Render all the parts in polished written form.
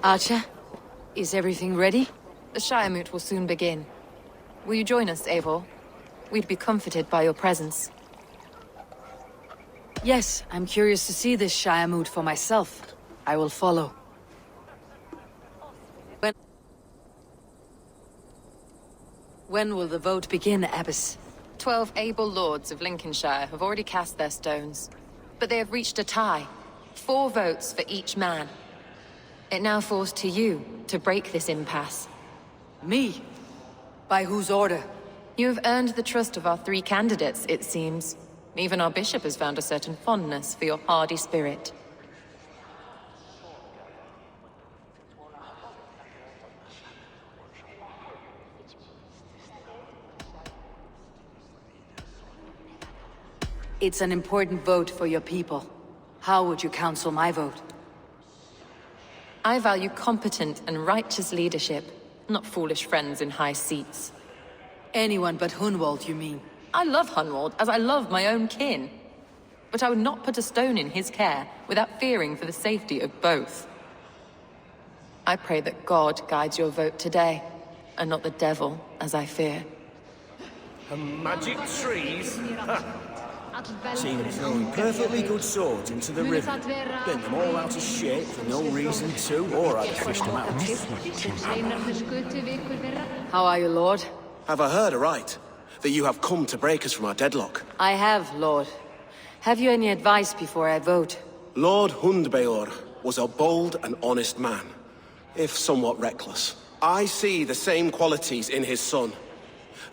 Archer, is everything ready? The Shire Moot will soon begin. Will you join us, Eivor? We'd be comforted by your presence. Yes, I'm curious to see this Shire Moot for myself. I will follow. When will the vote begin, Abbess? 12 able lords of Lincolnshire have already cast their stones, but they have reached a tie. 4 votes for each man. It now falls to you to break this impasse. Me? By whose order? You have earned the trust of our 3 candidates, it seems. Even our bishop has found a certain fondness for your hardy spirit. It's an important vote for your people. How would you counsel my vote? I value competent and righteous leadership, not foolish friends in high seats. Anyone but Hunwald, you mean? I love Hunwald as I love my own kin. But I would not put a stone in his care without fearing for the safety of both. I pray that God guides your vote today, and not the devil, as I fear. Magic trees? Seen throwing perfectly good swords into the river. Bent them all out of shape for no reason to, or I'd have fished them out. How are you, Lord? Have I heard aright? That you have come to break us from our deadlock? I have, Lord. Have you any advice before I vote? Lord Hundbeor was a bold and honest man, if somewhat reckless. I see the same qualities in his son.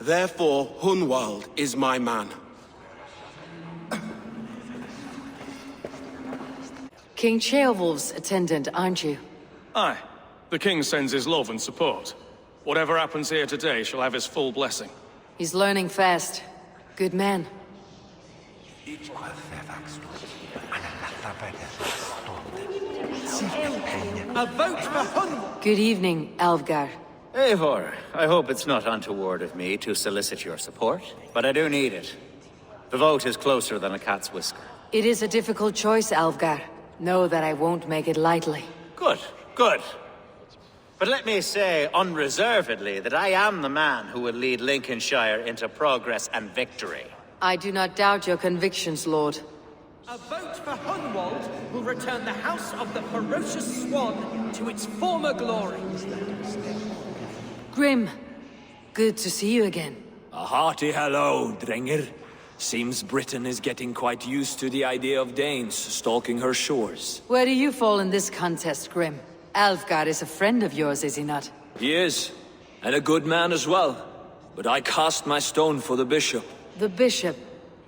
Therefore, Hunwald is my man. King Ceolwulf's attendant, aren't you? Aye. The king sends his love and support. Whatever happens here today shall have his full blessing. He's learning fast. Good man. A vote for Hunwald! Good evening, Alvgar. Eivor, I hope it's not untoward of me to solicit your support, but I do need it. The vote is closer than a cat's whisker. It is a difficult choice, Alvgar. Know that I won't make it lightly. Good, good. But let me say unreservedly that I am the man who will lead Lincolnshire into progress and victory. I do not doubt your convictions, Lord. A vote for Hunwald will return the House of the Ferocious Swan to its former glory. Grim, good to see you again. A hearty hello, Drenger. Seems Britain is getting quite used to the idea of Danes stalking her shores. Where do you fall in this contest, Grim? Alvgar is a friend of yours, is he not? He is, and a good man as well. But I cast my stone for the bishop. The bishop?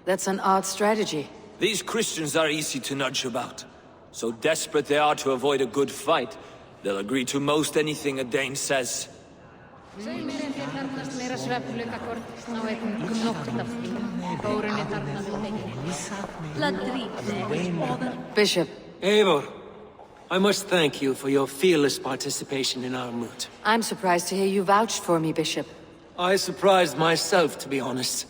That's an odd strategy. These Christians are easy to nudge about. So desperate they are to avoid a good fight, they'll agree to most anything a Dane says. Bishop. Eivor, I must thank you for your fearless participation in our moot. I'm surprised to hear you vouched for me, Bishop. I surprised myself, to be honest.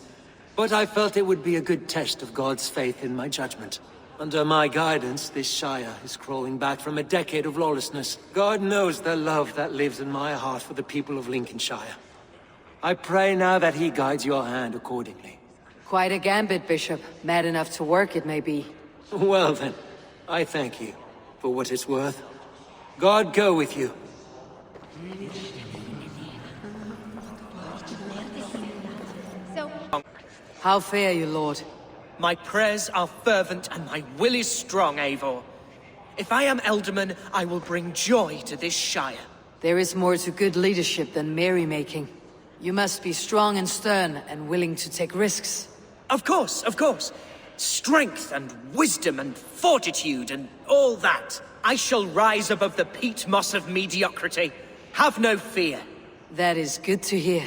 But I felt it would be a good test of God's faith in my judgment. Under my guidance, this Shire is crawling back from a decade of lawlessness. God knows the love that lives in my heart for the people of Lincolnshire. I pray now that he guides your hand accordingly. Quite a gambit, Bishop. Mad enough to work, it may be. Well then, I thank you, for what it's worth. God go with you. How fare you, Lord? My prayers are fervent and my will is strong, Eivor. If I am Elderman, I will bring joy to this Shire. There is more to good leadership than merrymaking. You must be strong and stern and willing to take risks. Of course, of course. Strength and wisdom and fortitude and all that. I shall rise above the peat moss of mediocrity. Have no fear. That is good to hear.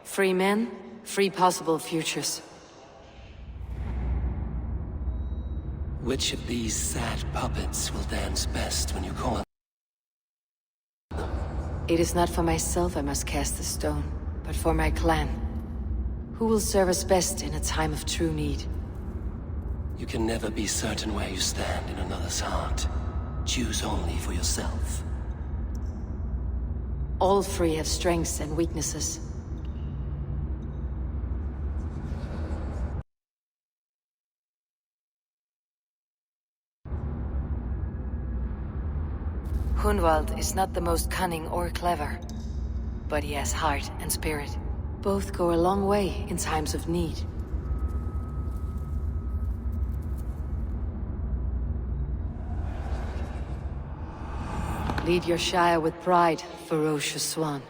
Free men, free possible futures. Which of these sad puppets will dance best when you call it? It is not for myself I must cast the stone, but for my clan. Who will serve us best in a time of true need? You can never be certain where you stand in another's heart. Choose only for yourself. All three have strengths and weaknesses. Hunwald is not the most cunning or clever, but he has heart and spirit. Both go a long way in times of need. Lead your Shire with pride, ferocious swan.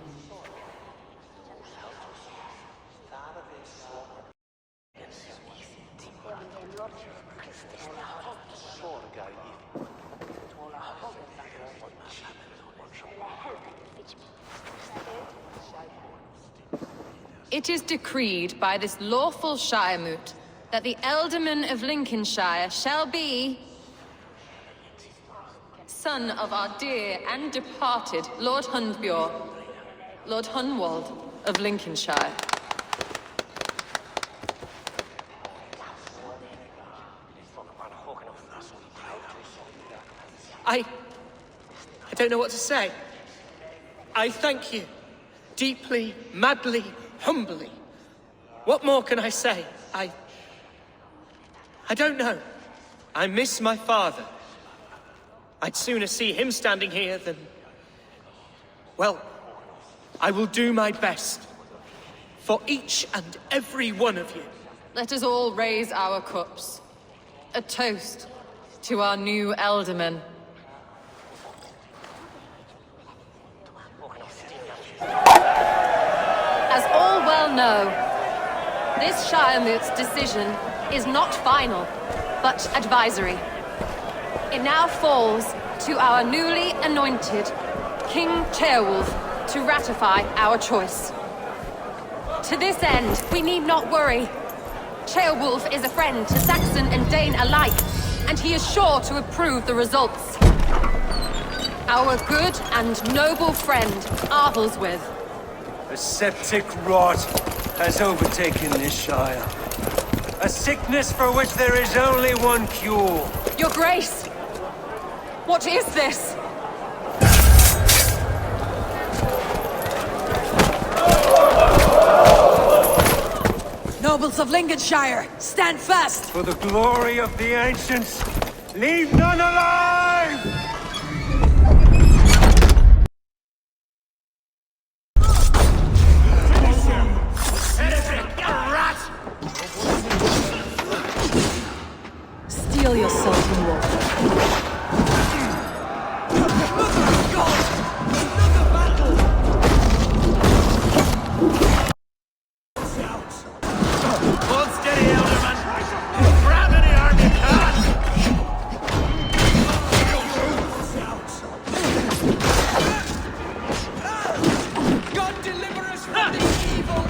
It is decreed by this lawful Shiremoot that the Ealdorman of Lincolnshire shall be son of our dear and departed Lord Hundbjorn, Lord Hunwald of Lincolnshire. I don't know what to say. I thank you. Deeply, madly, humbly. What more can I say? I don't know. I miss my father. I'd sooner see him standing here than... Well, I will do my best. For each and every one of you. Let us all raise our cups. A toast to our new Ealdorman. As all well know, this Shiremoot's decision is not final, but advisory. It now falls to our newly anointed King Ceolwulf to ratify our choice. To this end, we need not worry. Ceolwulf is a friend to Saxon and Dane alike, and he is sure to approve the results. Our good and noble friend, Arthelswith. A septic rot has overtaken this Shire. A sickness for which there is only one cure. Your Grace! What is this? Nobles of Lincolnshire, stand fast! For the glory of the ancients, leave none alive! Steel yourself, Hunwald. Hold steady, Ealdorman! Grab any arm you can! God deliver us from the evil!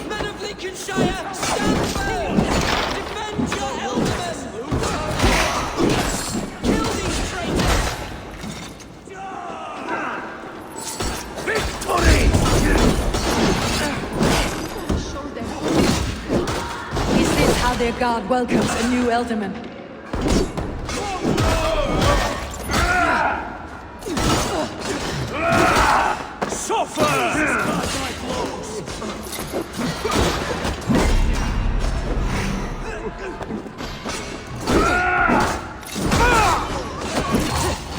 Men of Lincolnshire, stand firm! Defend your Ealdorman! Kill these traitors! Victory! Is this how their god welcomes a new Ealdorman? Suffer!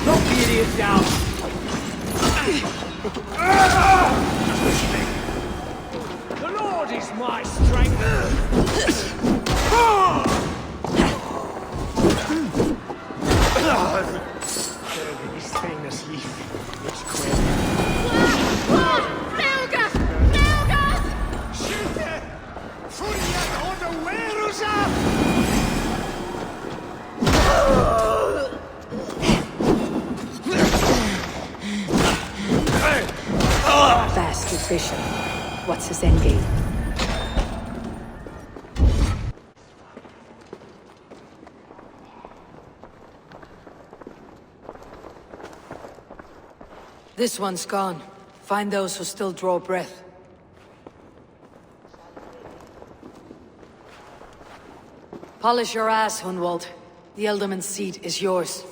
Knock the idiot down! The Lord is my strength! Fast efficient. What's his endgame? This one's gone. Find those who still draw breath. Polish your ass, Hunwald. The Ealdorman's seat is yours.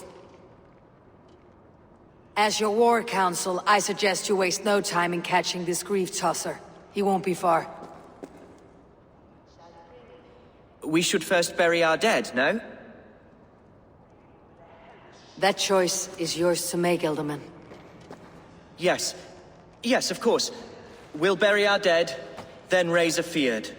As your war council, I suggest you waste no time in catching this grief tosser. He won't be far. We should first bury our dead, no? That choice is yours to make, Ealdorman. Yes. Yes, of course. We'll bury our dead, then raise a feard.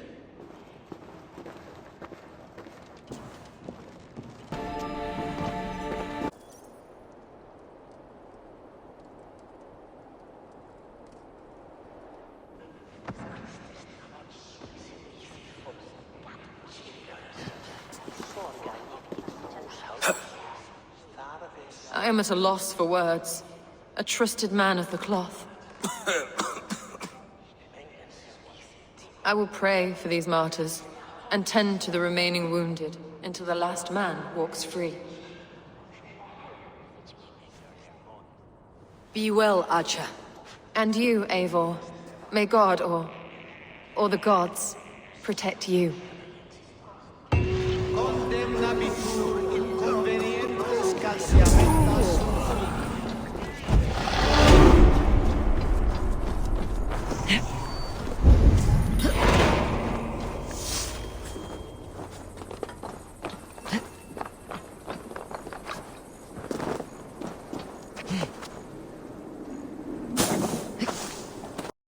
I am at a loss for words. A trusted man of the cloth. I will pray for these martyrs, and tend to the remaining wounded, until the last man walks free. Be well, Archer. And you, Eivor. May God, or the gods, protect you.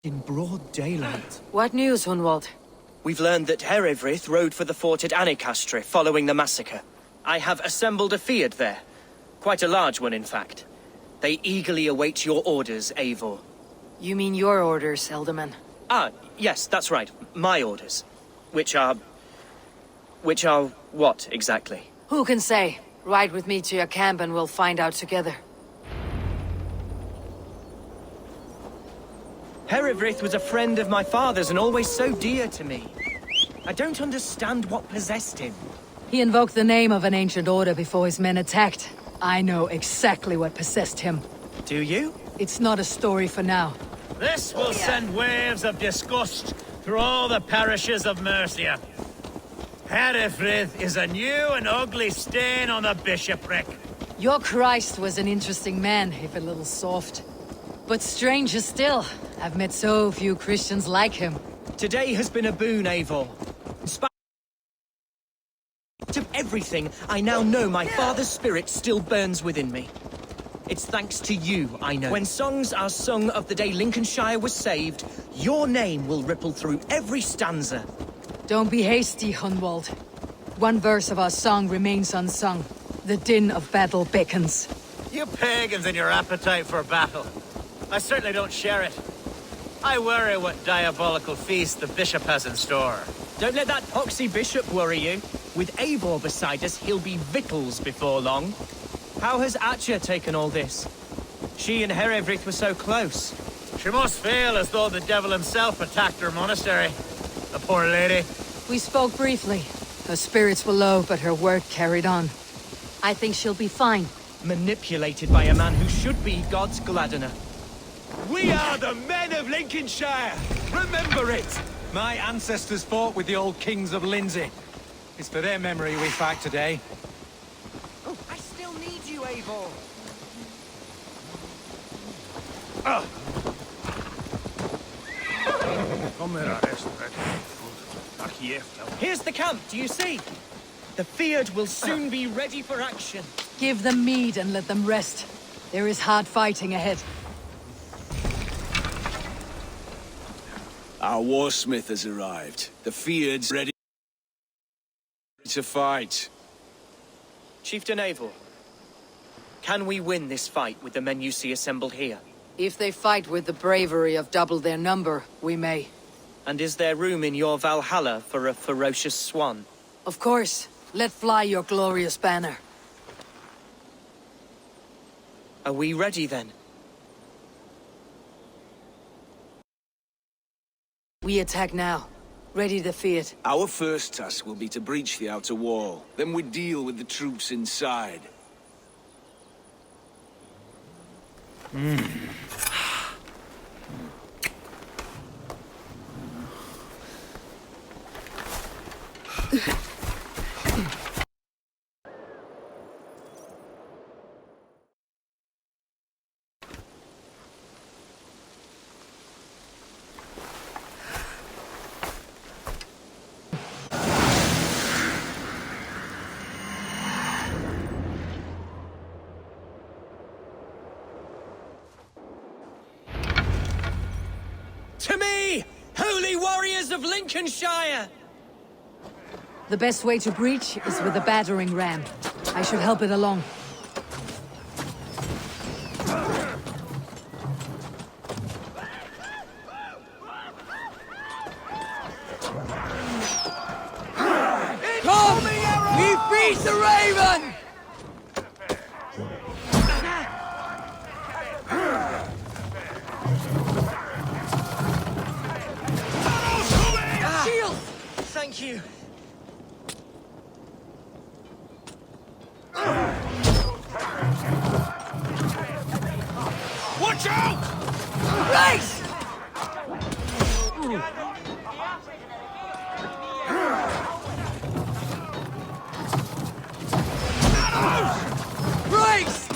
In broad daylight. What news, Hunwald? We've learned that Herivryth rode for the fort at Annikastre following the massacre. I have assembled a feard there. Quite a large one, in fact. They eagerly await your orders, Eivor. You mean your orders, Ealdorman? Ah, yes, that's right. My orders. Which are what, exactly? Who can say? Ride with me to your camp and we'll find out together. Herivryth was a friend of my father's and always so dear to me. I don't understand what possessed him. He invoked the name of an ancient order before his men attacked. I know exactly what possessed him. Do you? It's not a story for now. This will send waves of disgust through all the parishes of Mercia. Herivryth is a new and ugly stain on the bishopric. Your Christ was an interesting man, if a little soft. But stranger still, I've met so few Christians like him. Today has been a boon, Eivor. In spite of everything, I now know my father's spirit still burns within me. It's thanks to you, I know. When songs are sung of the day Lincolnshire was saved, your name will ripple through every stanza. Don't be hasty, Hunwald. One verse of our song remains unsung. The din of battle beckons. You pagans and your appetite for battle. I certainly don't share it. I worry what diabolical feast the bishop has in store. Don't let that poxy bishop worry you. With Eivor beside us, he'll be victuals before long. How has Atcha taken all this? She and Herivryth were so close. She must feel as though the devil himself attacked her monastery. The poor lady. We spoke briefly. Her spirits were low, but her work carried on. I think she'll be fine. Manipulated by a man who should be God's Gladdener. We are the men of Lincolnshire! Remember it! My ancestors fought with the old kings of Lindsey. It's for their memory we fight today. Oh, I still need you, Eivor! Here's the camp, do you see? The feard will soon be ready for action. Give them mead and let them rest. There is hard fighting ahead. Our warsmith has arrived. The feard's ready to fight. Chieftain Eivor, can we win this fight with the men you see assembled here? If they fight with the bravery of double their number, we may. And is there room in your Valhalla for a ferocious swan? Of course. Let fly your glorious banner. Are we ready then? We attack now. Ready to fight. Our first task will be to breach the outer wall. Then we deal with the troops inside. To me, holy warriors of Lincolnshire! The best way to breach is with a battering ram. I should help it along. Come! We beat the Raven! Shield! Thank you. Watch out! Race! Race!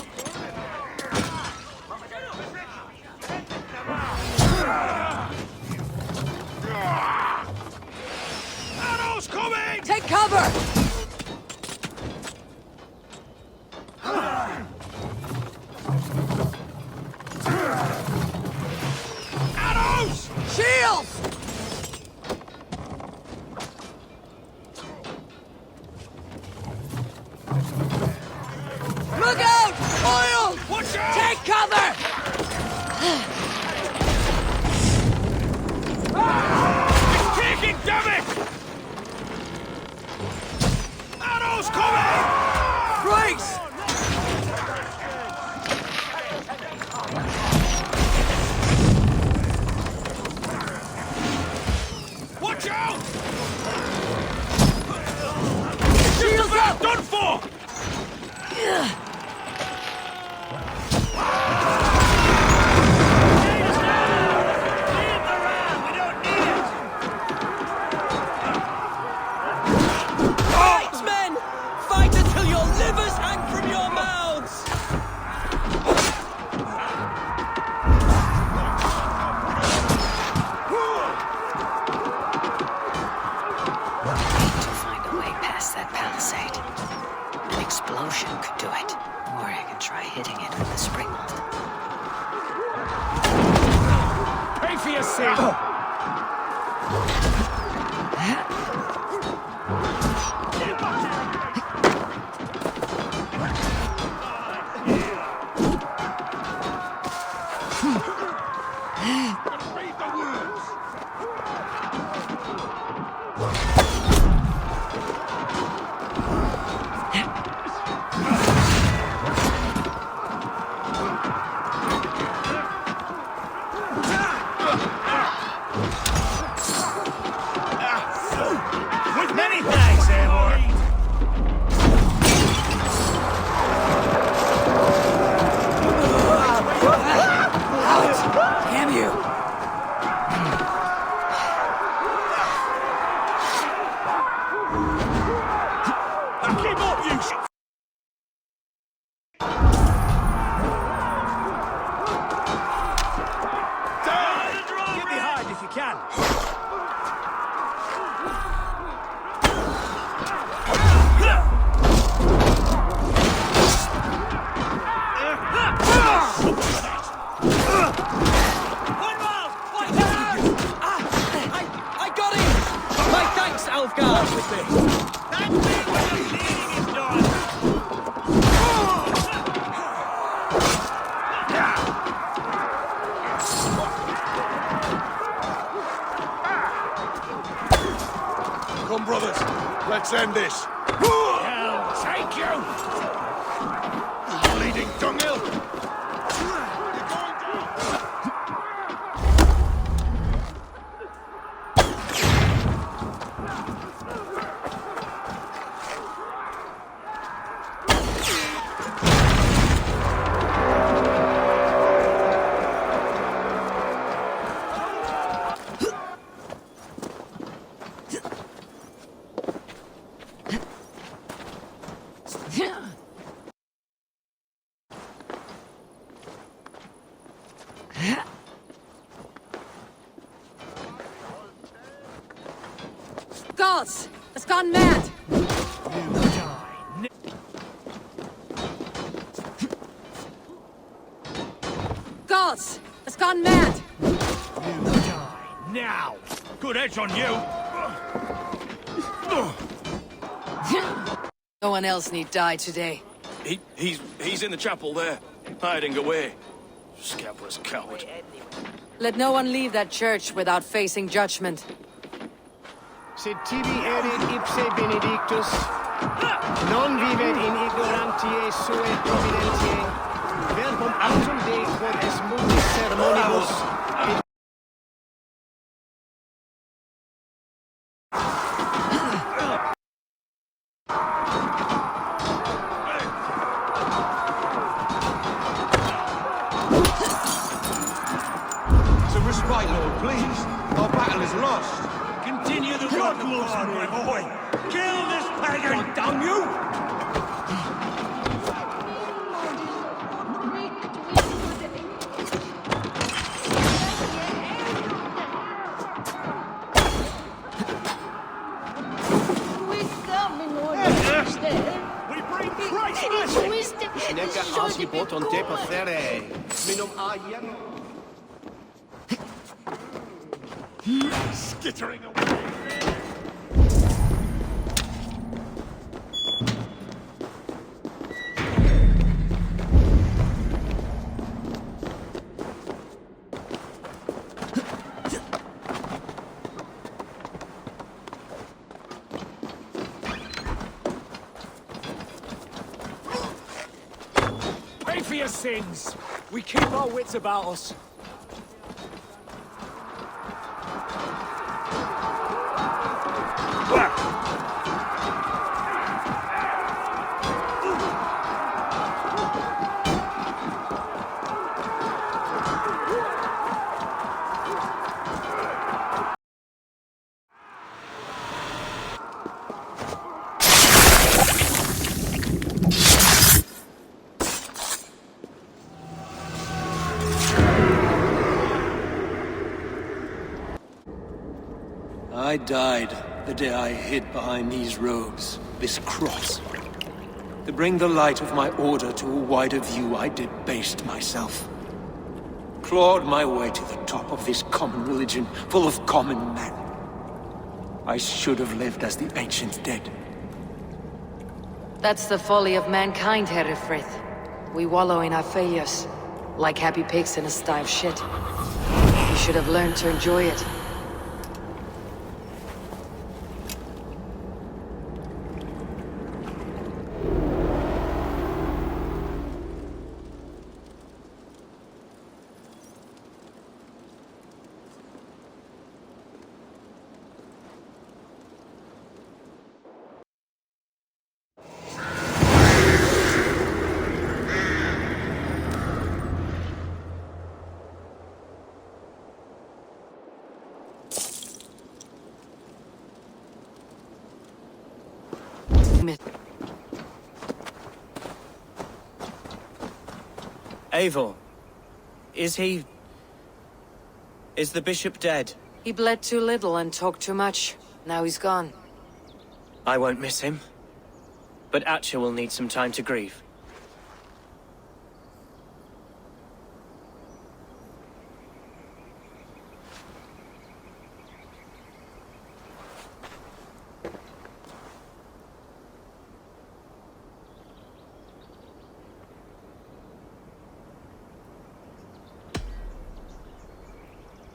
Arrows coming! Take cover! Arrows! Shields! Look out! Oil! Watch out! Take cover! It's taking, damn it! Arrows coming! Brakes! Watch out! Shields up! Done for! Fight, men! Fight until your livers hang from your mouths! To find a way past that palisade. An explosion could do it. Or I could try hitting it with the springboard. Pay for your sin! With many thanks, Eivor! Damn you! Keep up, you shit! Get behind if you can. I got him! My thanks, Alfgard! That thing with the bleeding is done! Come, brothers. Let's end this. Hell, take you! Bleeding dunghill. Gods! It's gone mad! Gods! It's gone mad! now! Good edge on you! No one else need die today. He's in the chapel there, hiding away. Scabrous coward. Let no one leave that church without facing judgment. Sed tibi erit ipse benedictus, non vivet in ignorantiae sue providentiae, verbum autum Dei quod es mundi sermonibus, Respite, Lord, please. Our battle is lost. Continue the God will on, my boy. Kill this pagan, damn you! We bring Christ! Neca asibot on depothare, minum aiem. Skittering away! Pay for your sins! We keep our wits about us. I died the day I hid behind these robes, this cross. To bring the light of my order to a wider view, I debased myself. Clawed my way to the top of this common religion, full of common men. I should have lived as the ancient dead. That's the folly of mankind, Herefrith. We wallow in our failures, like happy pigs in a sty of shit. You should have learned to enjoy it. Eivor, is the bishop dead? He bled too little and talked too much. Now he's gone. I won't miss him. But Atcha will need some time to grieve.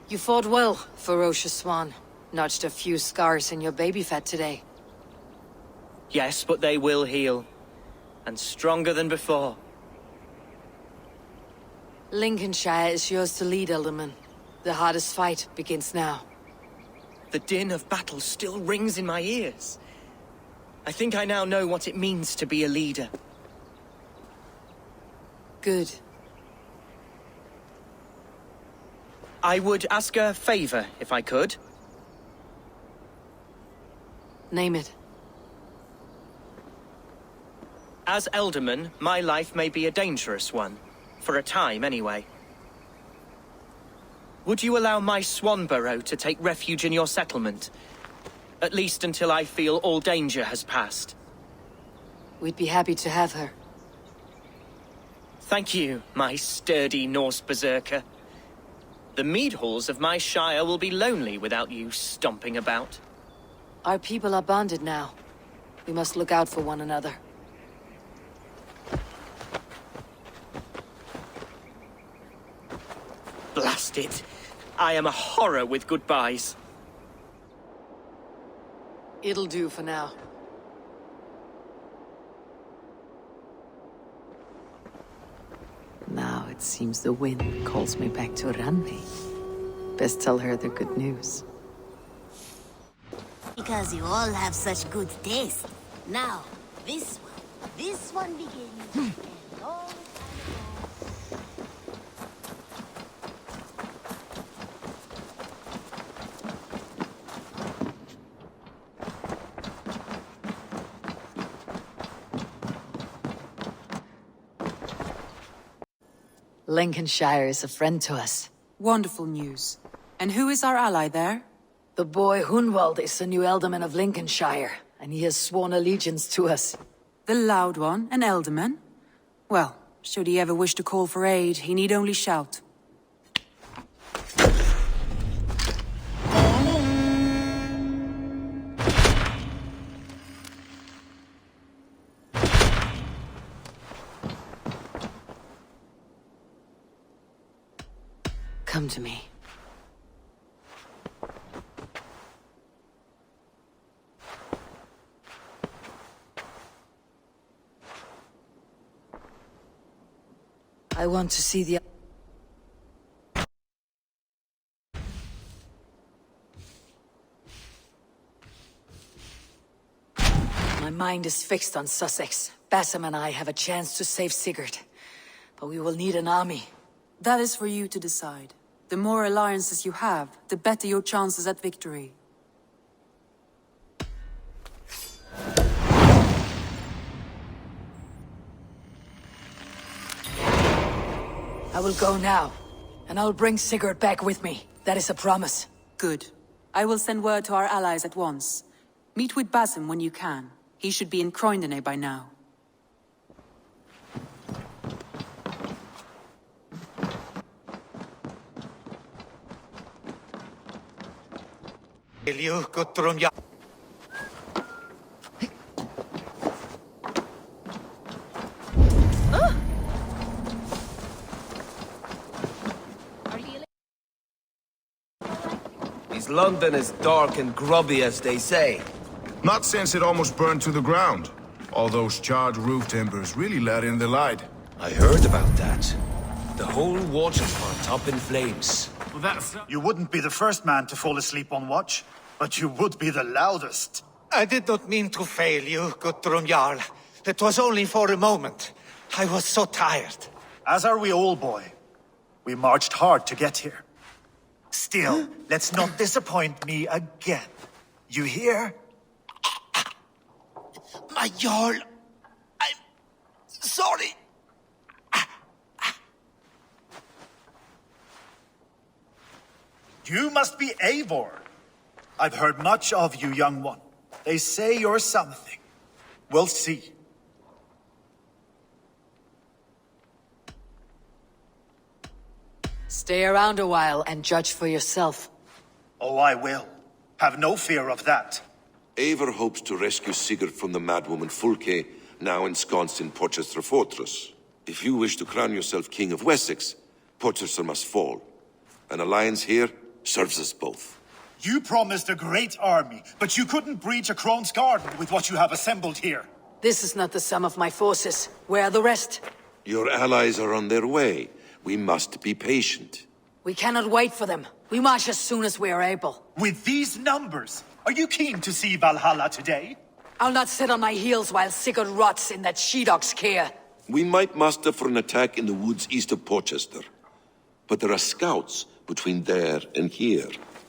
You fought well, ferocious swan. Notched a few scars in your baby fat today. Yes, but they will heal. And stronger than before. Lincolnshire is yours to lead, Alderman. The hardest fight begins now. The din of battle still rings in my ears. I think I now know what it means to be a leader. Good. I would ask a favor, if I could. Name it. As Elderman, my life may be a dangerous one. For a time, anyway. Would you allow my Swanborough to take refuge in your settlement? At least until I feel all danger has passed. We'd be happy to have her. Thank you, my sturdy Norse berserker. The mead halls of my shire will be lonely without you stomping about. Our people are bonded now. We must look out for one another. Blast it! I am a horror with goodbyes. It'll do for now. Now it seems the wind calls me back to Ranvi. Best tell her the good news. Because you all have such good taste. Now, this one begins a long time Lincolnshire is a friend to us. Wonderful news. And who is our ally there? The boy Hunwald is the new Alderman of Lincolnshire, and he has sworn allegiance to us. The Loud One, an Alderman? Well, should he ever wish to call for aid, he need only shout. Come to me. I want to see the... My mind is fixed on Sussex. Bassam and I have a chance to save Sigurd. But we will need an army. That is for you to decide. The more alliances you have, the better your chances at victory. I will go now, and I'll bring Sigurd back with me. That is a promise. Good. I will send word to our allies at once. Meet with Basim when you can. He should be in Croydon by now. Is London as dark and grubby as they say? Not since it almost burned to the ground. All those charred roof timbers really let in the light. I heard about that. The whole waterfront up in flames. You wouldn't be the first man to fall asleep on watch, but you would be the loudest. I did not mean to fail you, Guthrum Jarl. It was only for a moment. I was so tired. As are we all, boy. We marched hard to get here. Still, let's not disappoint me again. You hear? My Jarl, I'm sorry. You must be Eivor. I've heard much of you, young one. They say you're something. We'll see. Stay around a while and judge for yourself. Oh, I will. Have no fear of that. Eivor hopes to rescue Sigurd from the madwoman Fulke, now ensconced in Porchester Fortress. If you wish to crown yourself King of Wessex, Porchester must fall. An alliance here serves us both. You promised a great army, but you couldn't breach a Crone's garden with what you have assembled here. This is not the sum of my forces. Where are the rest? Your allies are on their way. We must be patient. We cannot wait for them. We march as soon as we are able. With these numbers, are you keen to see Valhalla today? I'll not sit on my heels while Sigurd rots in that she-dog's care. We might muster for an attack in the woods east of Porchester. But there are scouts between there and here.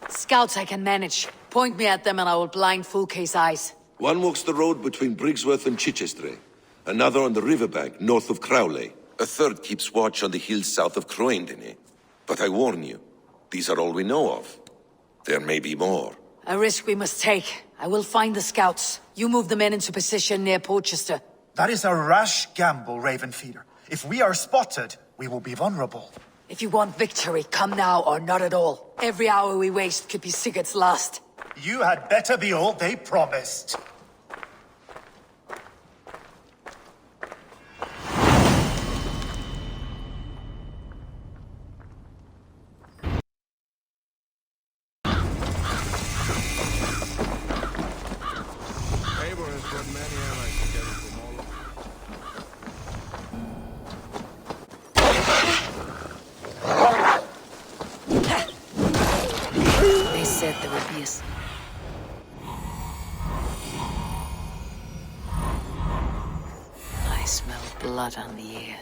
Scouts I can manage. Point me at them and I will blind Fulke's eyes. One walks the road between Briggsworth and Chichester. Another on the riverbank north of Crowley. A third keeps watch on the hills south of Croydon. But I warn you, these are all we know of. There may be more. A risk we must take. I will find the scouts. You move the men into position near Porchester. That is a rash gamble, Ravenfeeder. If we are spotted, we will be vulnerable. If you want victory, come now or not at all. Every hour we waste could be Sigurd's last. You had better be all they promised. Eivor has brought many allies together from all over. They said there would be a... I smell blood on the air.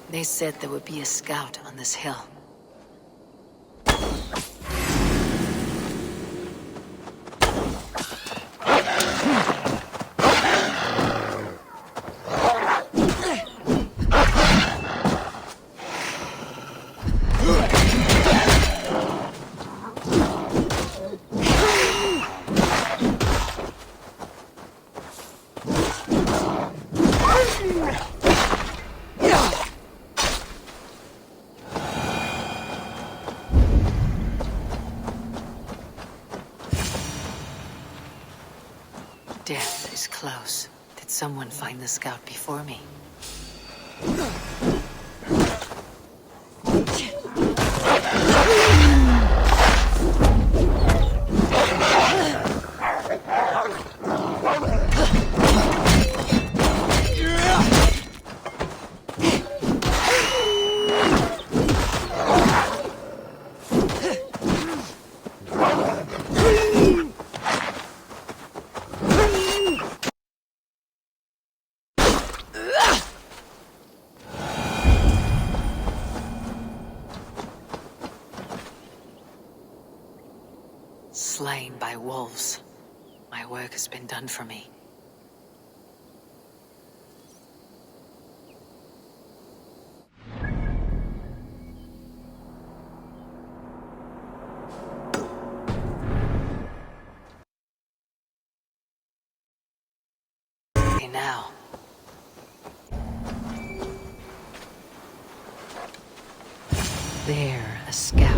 They said there would be a scout on this hill. Death is close. Did someone find the scout before me? Slain by wolves. My work has been done for me. Now. There, a scout.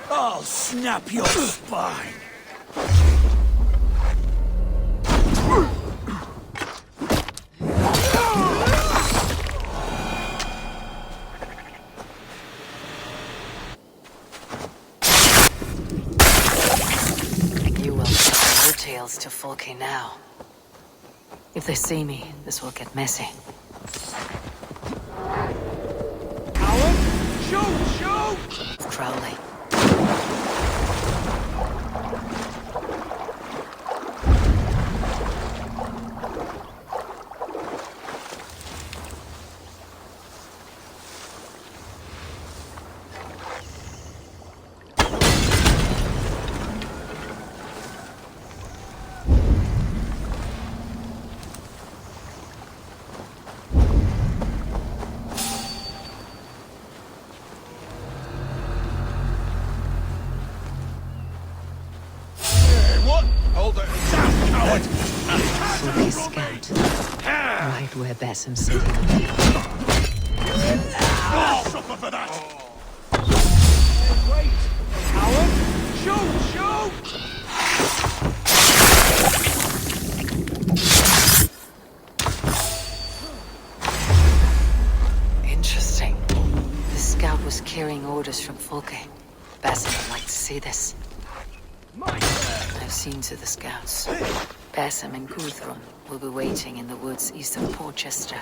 I'll snap your spine. You will tell your tales to Folke now. If they see me, this will get messy. Coward! Shoot! Shoot! Crowley. Scout. Right where Bassam's sitting. Suffer for that! Wait! Coward! Shoot! Shoot! Interesting. The scout was carrying orders from Folke. Bassam would like to see this. I've seen to the scouts. Bassam and Guthrun will be waiting in the woods east of Porchester.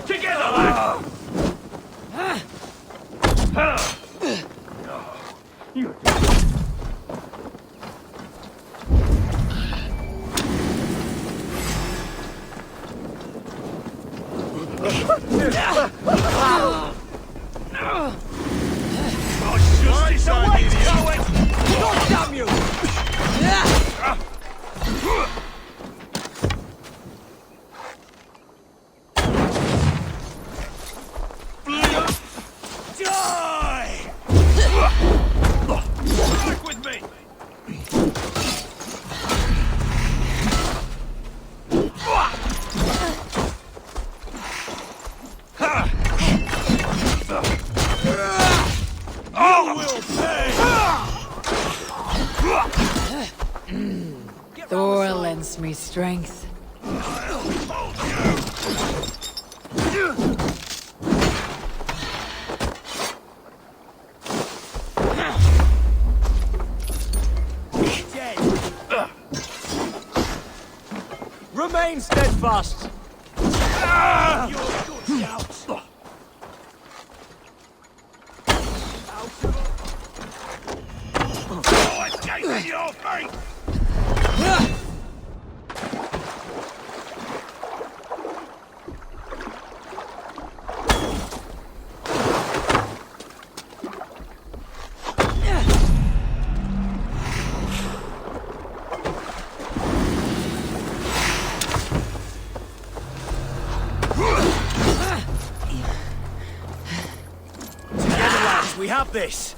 Together, lad! Damn you! Die! Back with me! Thor lends me strength. Remain steadfast! You're good, scout! Oh, escape in your fate! We have this!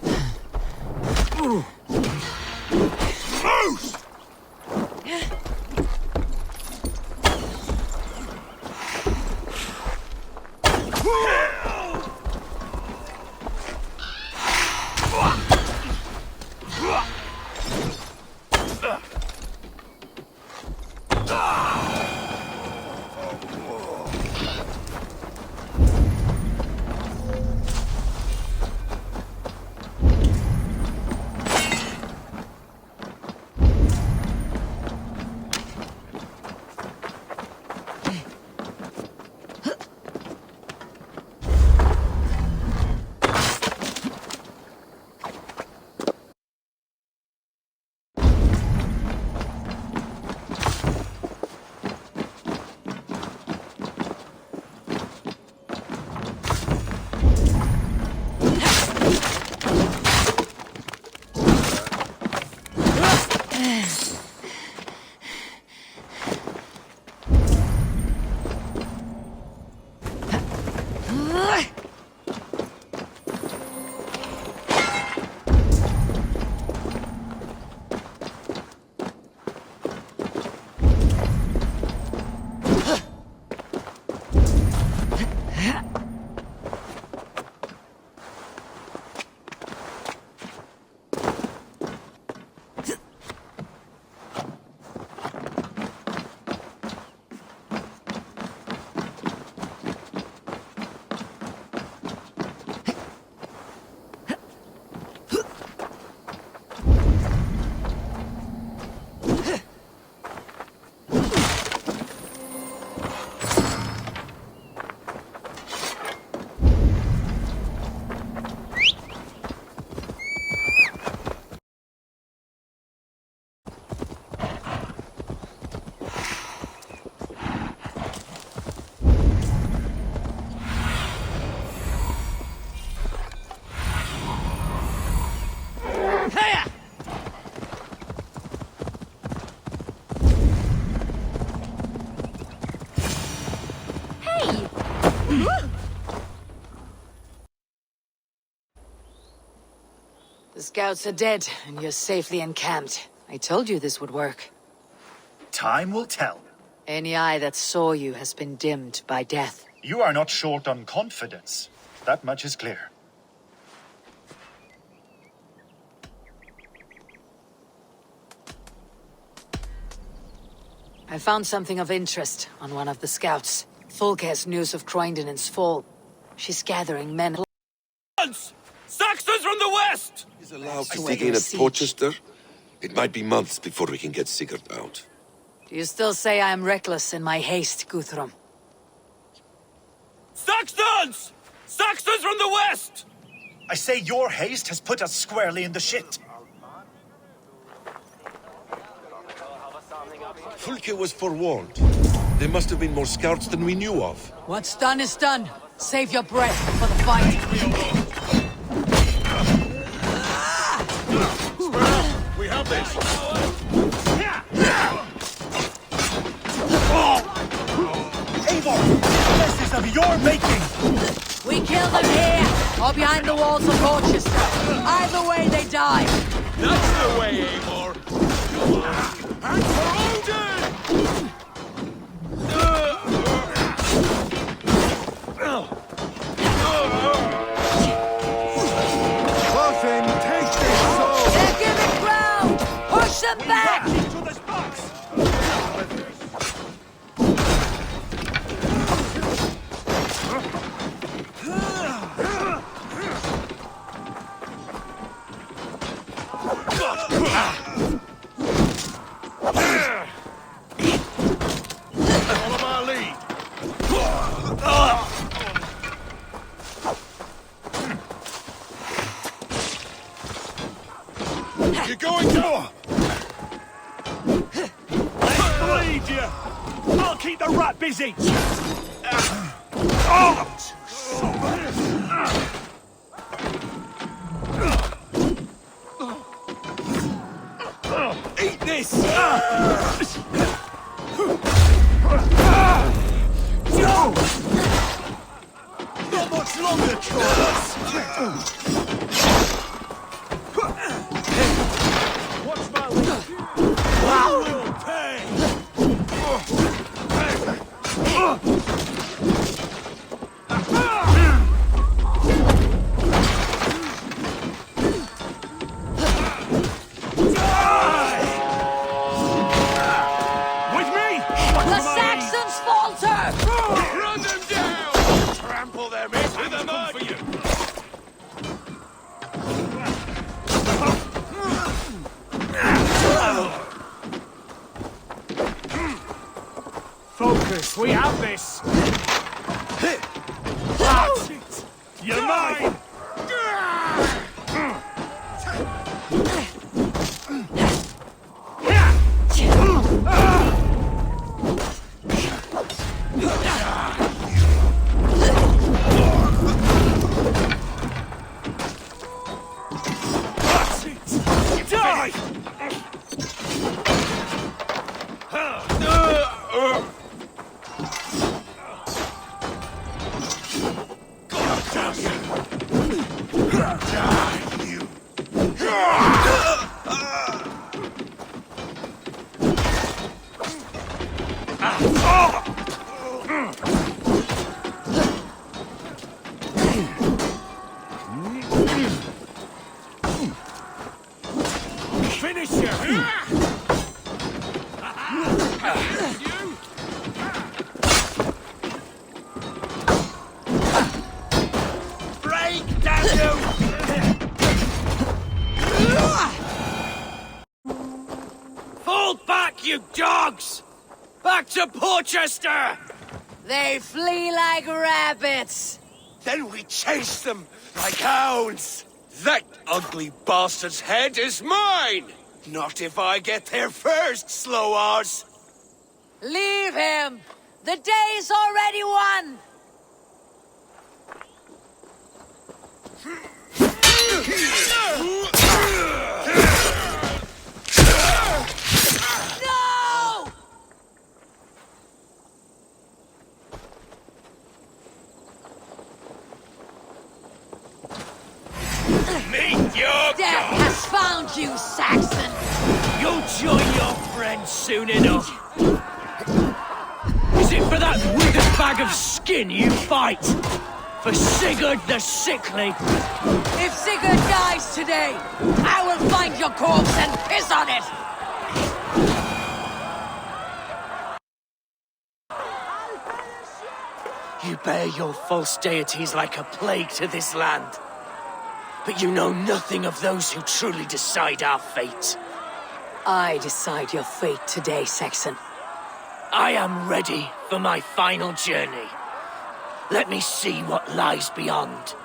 The scouts are dead, and you're safely encamped. I told you this would work. Time will tell. Any eye that saw you has been dimmed by death. You are not short on confidence. That much is clear. I found something of interest on one of the scouts. Fulke has news of Croydon's fall. She's gathering men. Saxons from the west! He's allowed to dig in at Porchester. It might be months before we can get Sigurd out. Do you still say I am reckless in my haste, Guthrum? Saxons! Saxons from the west! I say your haste has put us squarely in the shit. Fulke was forewarned. There must have been more scouts than we knew of. What's done is done. Save your breath for the fight. We have this! Eivor! This is of your making! We kill them here, or behind the walls of Rochester. Either way, they die. That's the way, Eivor! And for Odin! Coffin, take this soul! They're giving ground! Push them back! To the spots! Follow my lead! You're going to... Let's bleed you! I'll keep the rat busy! Eat this! Not much longer, Corvus! Watch my lead! You will pay! With me! The Saxons falter! Run them down! Trample them into the mud! For you. Focus, we have this! That's it! You're mine! That's it! Die! Finish you! Break, damn you! Fall back, you dogs! Back to Porchester! They flee like rabbits. Then we chase them like hounds! That ugly bastard's head is mine! Not if I get there first, slow-arse! Leave him! The day's already won! No! Meet your Death has found you, Saxon! You'll join your friends soon enough. Is it for that withered bag of skin you fight? For Sigurd the Sickly? If Sigurd dies today, I will find your corpse and piss on it! You bear your false deities like a plague to this land. But you know nothing of those who truly decide our fate. I decide your fate today, Saxon. I am ready for my final journey. Let me see what lies beyond.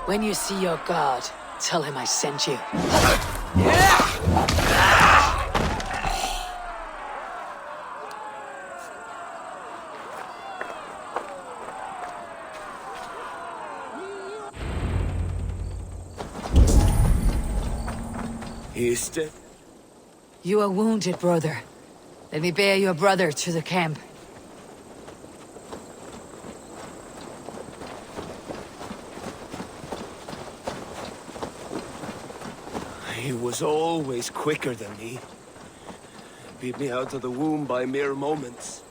When you see your god, tell him I sent you. He is dead. You are wounded, brother. Let me bear your brother to the camp. He was always quicker than me. Beat me out of the womb by mere moments.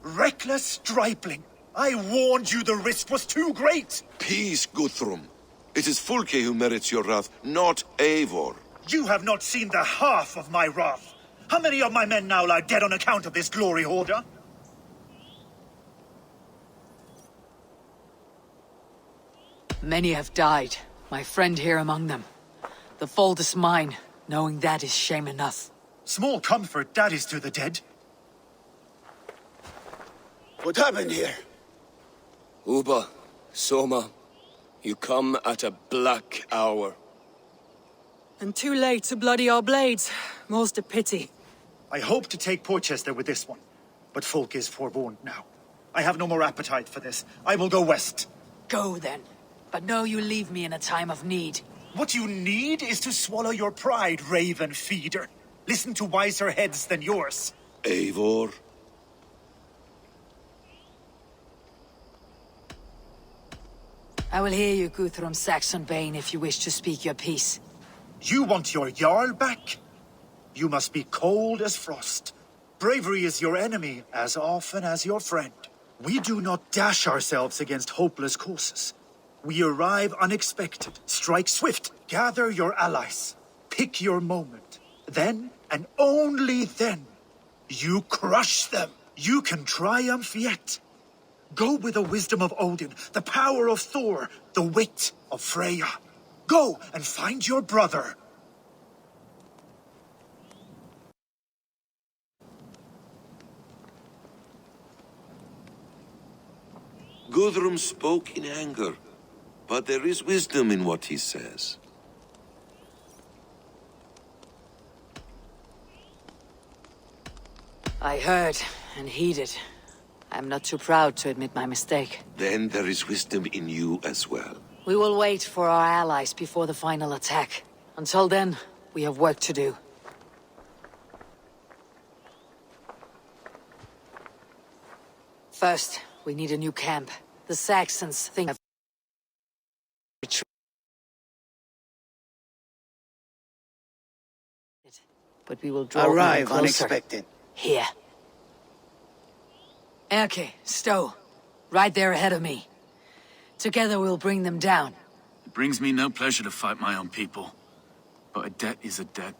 Reckless stripling! I warned you the risk was too great! Peace, Guthrum. It is Fulke who merits your wrath, not Eivor. You have not seen the half of my wrath. How many of my men now lie dead on account of this glory hoarder? Many have died, my friend here among them. The fault is mine, knowing that is shame enough. Small comfort that is to the dead. What happened here? Uba, Soma, you come at a black hour. And too late to bloody our blades. Most a pity. I hope to take Porchester with this one, but Folk is forewarned now. I have no more appetite for this. I will go west. Go then, but know you leave me in a time of need. What you need is to swallow your pride, raven feeder. Listen to wiser heads than yours. Eivor. I will hear you, Guthrum Saxonbane, if you wish to speak your piece. You want your Jarl back? You must be cold as frost. Bravery is your enemy as often as your friend. We do not dash ourselves against hopeless courses. We arrive unexpected, strike swift, gather your allies, pick your moment. Then, and only then, you crush them. You can triumph yet. Go with the wisdom of Odin, the power of Thor, the wit of Freya. Go and find your brother. Guthrum spoke in anger, but there is wisdom in what he says. I heard and heeded. I'm not too proud to admit my mistake. Then there is wisdom in you as well. We will wait for our allies before the final attack. Until then, we have work to do. First, we need a new camp. The Saxons think of retreat. But we will draw Arrive closer. unexpected. Here. Erke, Stowe. Right there ahead of me. Together we'll bring them down. It brings me no pleasure to fight my own people. But a debt is a debt.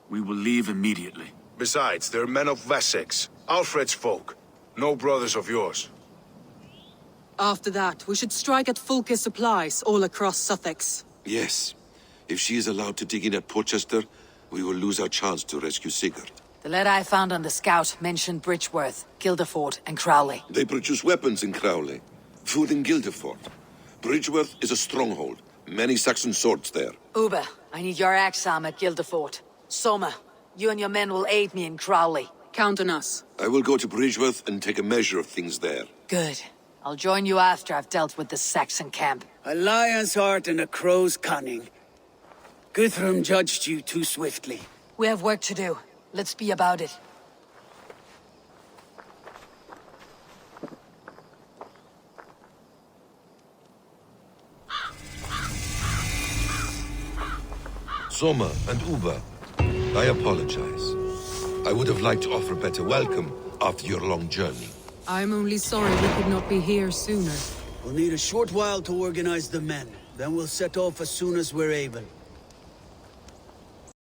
We will leave immediately. Besides, they're men of Wessex, Alfred's folk. No brothers of yours. After that, we should strike at Fulke's supplies all across Sussex. Yes. If she is allowed to dig in at Porchester, we will lose our chance to rescue Sigurd. The letter I found on the scout mentioned Bridgeworth, Guildeford, and Crowley. They produce weapons in Crowley, food in Guildeford. Bridgeworth is a stronghold. Many Saxon swords there. Uber, I need your axe arm at Guildeford. Soma, you and your men will aid me in Crowley. Count on us. I will go to Bridgeworth and take a measure of things there. Good. I'll join you after I've dealt with the Saxon camp. A lion's heart and a crow's cunning. Guthrum judged you too swiftly. We have work to do. Let's be about it. Soma and Uba, I apologize. I would have liked to offer a better welcome after your long journey. I'm only sorry we could not be here sooner. We'll need a short while to organize the men. Then we'll set off as soon as we're able.